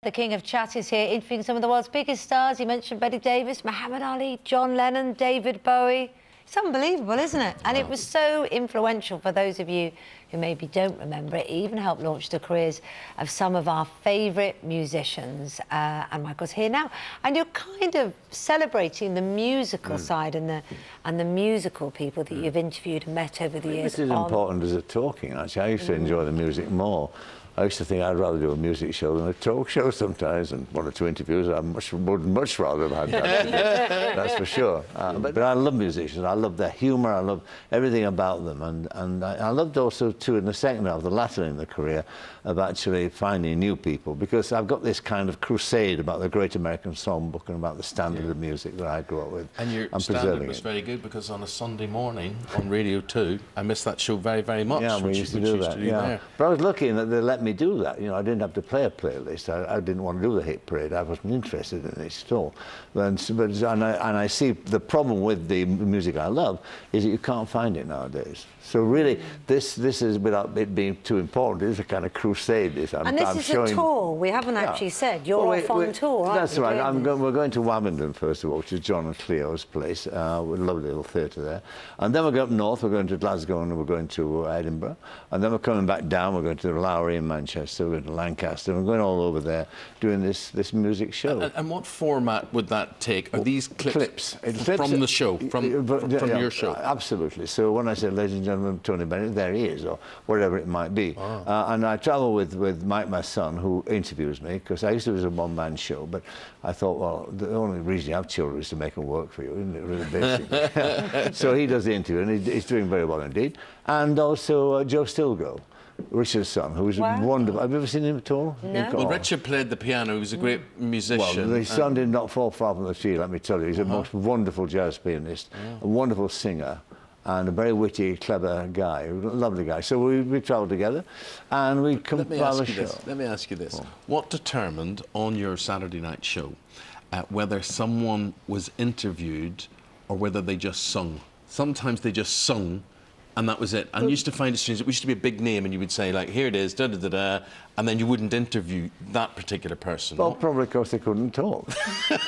The King of Chat is here, interviewing some of the world's biggest stars. You mentioned Betty Davis, Muhammad Ali, John Lennon, David Bowie. It's unbelievable, isn't it? And it was so influential for those of you who maybe don't remember it. It even helped launch the careers of some of our favourite musicians. And Michael's here now. And you're kind of celebrating the musical side and the musical people that you've interviewed and met over the years. This is important as a talking, actually. I used to enjoy the music more. I used to think I'd rather do a music show than a talk show sometimes, and one or two interviews I would much rather have had that. That's for sure. But I love musicians. I love their humour. I love everything about them, and I loved also too in the second half, the latter in the career, of actually finding new people, because I've got this kind of crusade about the Great American Songbook and about the standard of music that I grew up with. And your standard was very good, because on a Sunday morning on Radio 2, I missed that show very, very much. Yeah, we used to do that. Yeah. But I was lucky in that they let me do that. You know, I didn't have to play a playlist. I didn't want to do the hit parade. I wasn't interested in it at all. And I see the problem with the music I love is that you can't find it nowadays. So really, this is, without it being too important, it is a kind of crusade. This is a tour. We haven't actually said. You're off on tour, aren't you? That's right. We're going to Wabington, first of all, which is John and Cleo's place. With a lovely little theatre there. And then we're going up north. We're going to Glasgow and we're going to Edinburgh. And then we're coming back down. We're going to the Lowry in Manchester. We're going to Lancaster. We're going all over there doing this music show. And what format would that take? Are these clips from the show, from your show? Absolutely. So when I say, ladies and gentlemen, Tony Bennett, there he is, or whatever it might be. And I travel with Mike, my son, who interviews me, because I used to do a one-man show, but I thought, well, the only reason you have children is to make them work for you, isn't it, really, basically? So he does the interview, and he's doing very well indeed. And also Joe Stilgoe, Richard's son, who's wonderful. Have you ever seen him at all? No. Well, Richard played the piano. He was a great musician. Well, his son did not fall far from the tree, let me tell you. He's a most wonderful jazz pianist, a wonderful singer, and a very witty, clever guy, a lovely guy. So we travelled together, and we compiled a show. Let me ask you this. What determined on your Saturday night show whether someone was interviewed or whether they just sung? Sometimes they just sung, and that was it. And you used to find it strange. It used to be a big name, and you would say, like, here it is, da-da-da-da, and then you wouldn't interview that particular person. Well, probably because they couldn't talk.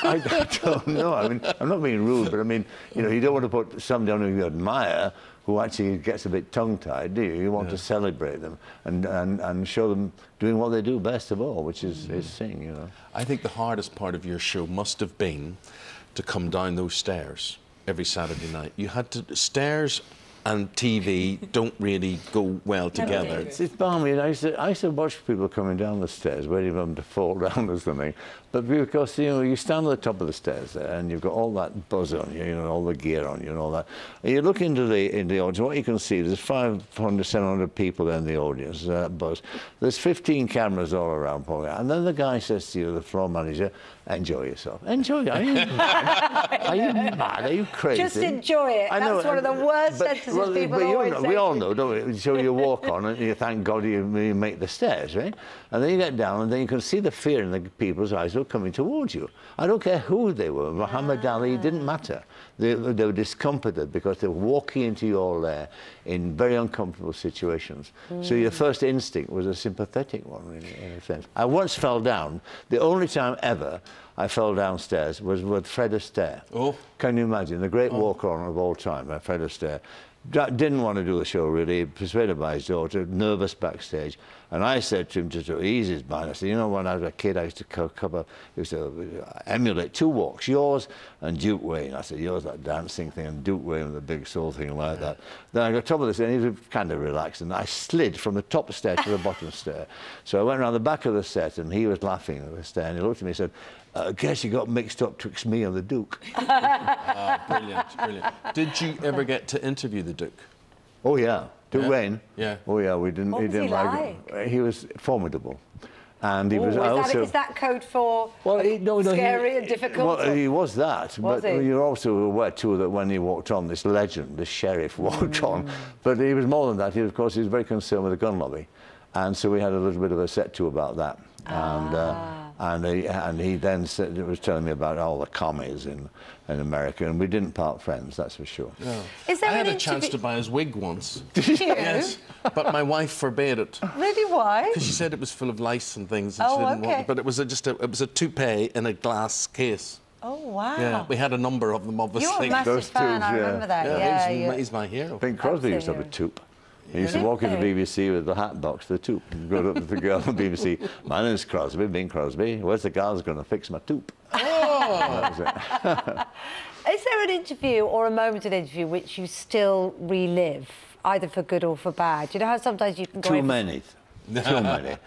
I don't know. I mean, I'm not being rude, but I mean, you know, you don't want to put somebody on who you admire who actually gets a bit tongue-tied, do you? You want to celebrate them and show them doing what they do best of all, which is sing, you know. I think the hardest part of your show must have been to come down those stairs every Saturday night. You had to... Stairs and TV don't really go well together. It's balmy. I used to watch people coming down the stairs, waiting for them to fall down or something. But because, you know, you stand at the top of the stairs there and you've got all that buzz on you, you know, all the gear on you and all that. And you look into the audience, what you can see, there's 500, 700 people there in the audience, buzz. There's 15 cameras all around, probably. And then the guy says to you, the floor manager, enjoy yourself. Enjoy it. Are you mad? Are you mad? Are you crazy? Just enjoy it. That's one of the worst sentences people always say. We all know, don't we? So you walk on and you thank God you make the stairs, right? And then you get down and then you can see the fear in the people's eyes who are coming towards you. I don't care who they were. Muhammad Ali, it didn't matter. They were discomforted because they were walking into your lair in very uncomfortable situations. So your first instinct was a sympathetic one, really, in a sense. I once fell down. The only time ever I fell downstairs was with Fred Astaire. Oh. Can you imagine? The great walk-on of all time, Fred Astaire. Didn't want to do the show, really, persuaded by his daughter, nervous backstage. And I said to him, just to ease his mind, I said, you know, when I was a kid, I used to emulate two walks, yours and Duke Wayne. I said, yours that dancing thing, and Duke Wayne with the big soul thing like that. Then I got top of the stair, and he was kind of relaxed, and I slid from the top stair to the bottom stair. So I went around the back of the set, and he was laughing at the stair, and he looked at me and said, I guess you got mixed up twixt me and the Duke. Brilliant, brilliant. Did you ever get to interview the Duke? Oh, yeah. Duke Wayne? Yeah. Oh, yeah, we didn't... What was he like? He was formidable. And he was is that code for scary and difficult? Well, he was that. Was but he? you're also aware, too, that when he walked on, this legend, this sheriff, walked on. But he was more than that. Of course, he was very concerned with the gun lobby. And so we had a little bit of a set-to about that. And he then said, was telling me about all the commies in America, and we didn't part friends, that's for sure. No. Is there I had an a chance to buy his wig once. Did you? Yes, but my wife forbade it. Really? Why? Because she said it was full of lice and things, and she didn't want it. But it was it was a toupee in a glass case. Oh, wow. Yeah, we had a number of them, obviously. You're a massive Those fan, tubes, I remember that. He's my hero. I think Crosby used to have a toupee. He used to walk into the BBC with the hat box, the toupee, and go up to the girl on the BBC. My name's Crosby, Bing Crosby. Where's the girl who's going to fix my toupee? Oh! That was it. Is there an interview or a moment in an interview which you still relive, either for good or for bad? You know how sometimes you can go... Too many. Too many.